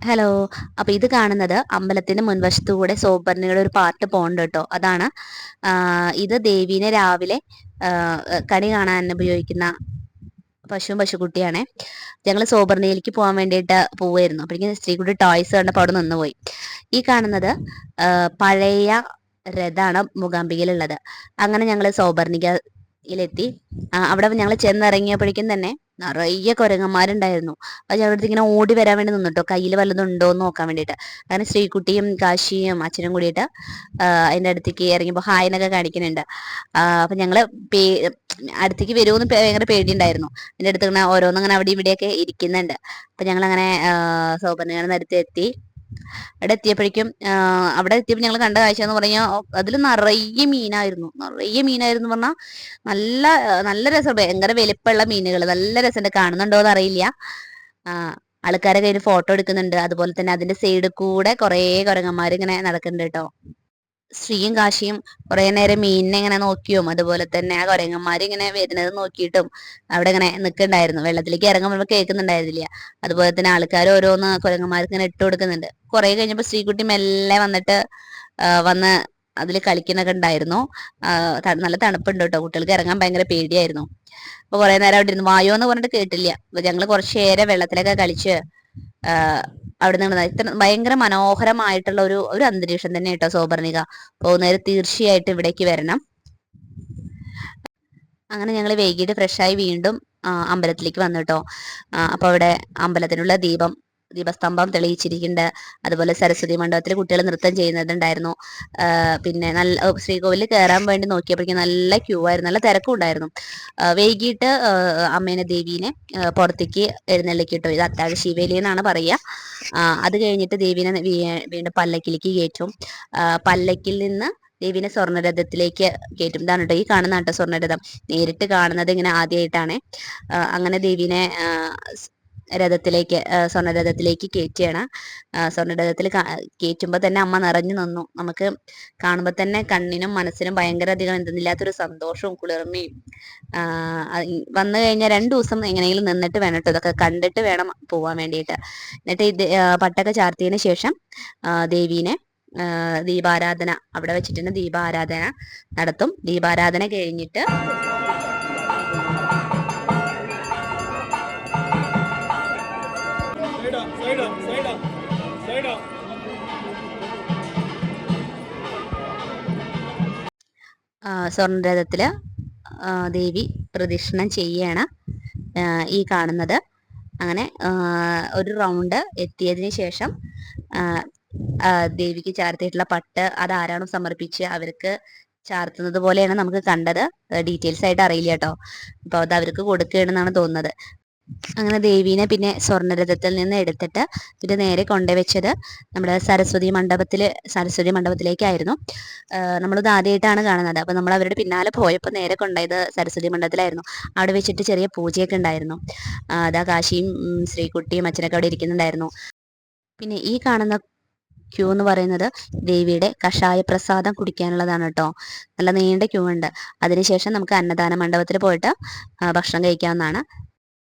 Hello. അപ്പൊ ഇത് കാണുന്നത് അമ്പലത്തിന്റെ മുൻവശത്തു കൂടെ സോപ്പറിനുകളുടെ ഒരു പാട്ട് പോണ്ട് കേട്ടോ. അതാണ് ഇത് ദേവീനെ രാവിലെ കണി കാണാൻ ഉപയോഗിക്കുന്ന പശുക്കുട്ടിയാണേ. ഞങ്ങള് സോബർണിയിലേക്ക് പോകാൻ വേണ്ടിയിട്ട് പോവായിരുന്നു. അപ്പോഴേക്കും സ്ത്രീകുട്ടി ടോയ്സ് കണ്ടപ്പോൾ അവിടെ നിന്നുപോയി. ഈ കാണുന്നത് പഴയ രഥാണ് മൂകാംബികയിലുള്ളത്. അങ്ങനെ ഞങ്ങൾ സൗപർണികയിലെത്തി. അവിടെ ഞങ്ങൾ ചെന്നിറങ്ങിയപ്പോഴേക്കും തന്നെ നിറയെ കുരങ്ങന്മാരുണ്ടായിരുന്നു. അത് ഞങ്ങളുടെ ഇങ്ങനെ ഓടി വരാൻ വേണ്ടി നിന്നിട്ടോ, കയ്യിൽ വല്ലതും ഉണ്ടോ എന്ന് നോക്കാൻ വേണ്ടിയിട്ട്. അങ്ങനെ ശ്രീകുട്ടിയും കാശിയും അച്ഛനും കൂടിയിട്ട് അതിൻ്റെ അടുത്തേക്ക് ഇറങ്ങിയപ്പോൾ ഹായ് കാണിക്കുന്നുണ്ട്. അപ്പം ഞങ്ങൾ അടുത്തേക്ക് വരുമെന്ന് ഭയങ്കര പേടിയുണ്ടായിരുന്നു. എൻ്റെ അടുത്ത് ഇങ്ങനെ ഓരോന്നങ്ങനെ അവിടെ ഇവിടെയൊക്കെ ഇരിക്കുന്നുണ്ട്. അപ്പം ഞങ്ങളങ്ങനെ സൗപർണികയുടെ അടുത്ത് എത്തി. അവിടെ എത്തിയപ്പോഴേക്കും അവിടെ എത്തിയപ്പോൾ ഞങ്ങൾ കണ്ട കാഴ്ച എന്ന് പറഞ്ഞാൽ അതിൽ നിറയെ മീനായിരുന്നു പറഞ്ഞാൽ നല്ല നല്ല രസം. ഭയങ്കര വലിപ്പമുള്ള മീനുകൾ, നല്ല രസമുണ്ട്. കാണുന്നുണ്ടോ എന്ന് അറിയില്ല. ആൾക്കാരെ കയ്യിൽ ഫോട്ടോ എടുക്കുന്നുണ്ട്. അതുപോലെ തന്നെ അതിന്റെ സൈഡിൽ കൂടെ കുറേ കുരങ്ങന്മാർ ഇങ്ങനെ നടക്കുന്നുണ്ട് കേട്ടോ. ശ്രീയും കാശിയും കുറെ നേരം മീനിനെ ഇങ്ങനെ നോക്കിയും അതുപോലെ തന്നെ ആ കുരങ്ങന്മാർ ഇങ്ങനെ വരുന്നത് നോക്കിയിട്ടും അവിടെ ഇങ്ങനെ നിൽക്കുന്നുണ്ടായിരുന്നു. വെള്ളത്തിലേക്ക് ഇറങ്ങുമ്പോൾ കേൾക്കുന്നുണ്ടായിരുന്നില്ല. അതുപോലെ തന്നെ ആൾക്കാർ ഓരോന്ന് കുരങ്ങന്മാർക്ക് ഇങ്ങനെ ഇട്ട് കൊടുക്കുന്നുണ്ട്. കുറെ കഴിഞ്ഞപ്പോൾ ശ്രീകുട്ടി മെല്ലെ വന്ന് അതിൽ കളിക്കുന്നൊക്കെ ഉണ്ടായിരുന്നു. നല്ല തണുപ്പുണ്ട് കേട്ടോ. കുട്ടികൾക്ക് ഇറങ്ങാൻ ഭയങ്കര പേടിയായിരുന്നു. അപ്പൊ കുറെ നേരം അവിടെ ഇരുന്ന് വായോ എന്ന് പറഞ്ഞിട്ട് കേട്ടില്ല. ഞങ്ങൾ കുറച്ചു നേരം വെള്ളത്തിലൊക്കെ കളിച്ച് അവിടെ നിന്ന് ഇത്ര ഭയങ്കര മനോഹരമായിട്ടുള്ള ഒരു അന്തരീക്ഷം തന്നെ കേട്ടോ സോബർണിക. പോകുന്നവര് തീർച്ചയായിട്ടും ഇവിടേക്ക് വരണം. അങ്ങനെ ഞങ്ങൾ വൈകിട്ട് ഫ്രഷായി വീണ്ടും അമ്പലത്തിലേക്ക് വന്നു കേട്ടോ. അപ്പോൾ അവിടെ അമ്പലത്തിനുള്ള ദീപസ്തംഭം തെളിയിച്ചിരിക്കുന്നുണ്ട്. അതുപോലെ സരസ്വതി മണ്ഡപത്തിൽ കുട്ടികൾ നൃത്തം ചെയ്യുന്നതുണ്ടായിരുന്നു. പിന്നെ നല്ല ശ്രീകോവിലിൽ കയറാൻ വേണ്ടി നോക്കിയപ്പോഴേക്കും നല്ല ക്യൂ ആയിരുന്നു, നല്ല തിരക്കും ഉണ്ടായിരുന്നു. വൈകിട്ട് ദേവീനെ പുറത്തേക്ക് എഴുന്നള്ളിക്കിട്ടു. ഇത് അത്താഴ ശിവേലി എന്നാണ് പറയുക. അത് കഴിഞ്ഞിട്ട് ദേവീനെ വീണ്ടും പല്ലക്കിലേക്ക് കയറ്റും. പല്ലക്കിൽ നിന്ന് ദേവീനെ സ്വർണ്ണരഥത്തിലേക്ക് കയറ്റും. ഇതാണ് കേട്ടോ ഈ കാണുന്ന കേട്ടോ സ്വർണ്ണരഥം. നേരിട്ട് കാണുന്നത് ഇങ്ങനെ ആദ്യമായിട്ടാണ്. അങ്ങനെ ദേവീനെ സ്വർണ്ണരഥത്തിലേക്ക് കയറ്റുകയാണ്. സ്വർണ്ണരഥത്തിൽ കയറ്റുമ്പോൾ തന്നെ അമ്മ നിറഞ്ഞു നിന്നു. നമുക്ക് കാണുമ്പോൾ തന്നെ കണ്ണിനും മനസ്സിനും ഭയങ്കര അധികം എന്തെന്നില്ലാത്തൊരു സന്തോഷവും കുളിർമയും. വന്നു കഴിഞ്ഞാൽ 2 ദിവസം എങ്ങനെയെങ്കിലും നിന്നിട്ട് വേണം കേട്ടോ, ഇതൊക്കെ കണ്ടിട്ട് വേണം പോവാൻ വേണ്ടിയിട്ട്. എന്നിട്ട് ഇത് പട്ടൊക്കെ ചാർത്തിയതിന് ശേഷം ദേവീനെ ദീപാരാധന അവിടെ വെച്ചിട്ട് തന്നെ ദീപാരാധന നടത്തും. ദീപാരാധന കഴിഞ്ഞിട്ട് സ്വർണ്ണരഥത്തില് ദേവി പ്രദക്ഷിണം ചെയ്യാണ് ഈ കാണുന്നത്. അങ്ങനെ ഒരു റൗണ്ട് എത്തിയതിന് ശേഷം ദേവിക്ക് ചാർത്തിയിട്ടുള്ള പട്ട് അതാരാണോ സമർപ്പിച്ച് അവർക്ക് ചാർത്തുന്നത് പോലെയാണ് നമുക്ക് കണ്ടത്. ഡീറ്റെയിൽസ് ആയിട്ട് അറിയില്ല കേട്ടോ. അപ്പോൾ അത് അവർക്ക് കൊടുക്കുകയാണെന്നാണ് തോന്നുന്നത്. അങ്ങനെ ദേവീനെ പിന്നെ സ്വർണ്ണരഥത്തിൽ നിന്ന് എടുത്തിട്ട് പിന്നെ നേരെ കൊണ്ടുവച്ചത് നമ്മുടെ സരസ്വതി മണ്ഡപത്തിലേക്കായിരുന്നു. നമ്മളിത് ആദ്യമായിട്ടാണ് കാണുന്നത്. അപ്പോൾ നമ്മൾ അവരുടെ പിന്നാലെ പോയപ്പോൾ നേരെ കൊണ്ടുപോയത് സരസ്വതി മണ്ഡപത്തിലായിരുന്നു. അവിടെ വെച്ചിട്ട് ചെറിയ പൂജയൊക്കെ ഉണ്ടായിരുന്നു. അതാ കാശിയും ശ്രീകുട്ടിയും അച്ഛനൊക്കെ അവിടെ ഇരിക്കുന്നുണ്ടായിരുന്നു. പിന്നെ ഈ കാണുന്ന ക്യൂ എന്ന് പറയുന്നത് ദേവിയുടെ കഷായ പ്രസാദം കുടിക്കാനുള്ളതാണ് കേട്ടോ. നല്ല നീണ്ട ക്യൂ ഉണ്ട്. അതിനുശേഷം നമുക്ക് അന്നദാന മണ്ഡപത്തിൽ പോയിട്ട് ഭക്ഷണം കഴിക്കാവുന്നതാണ്.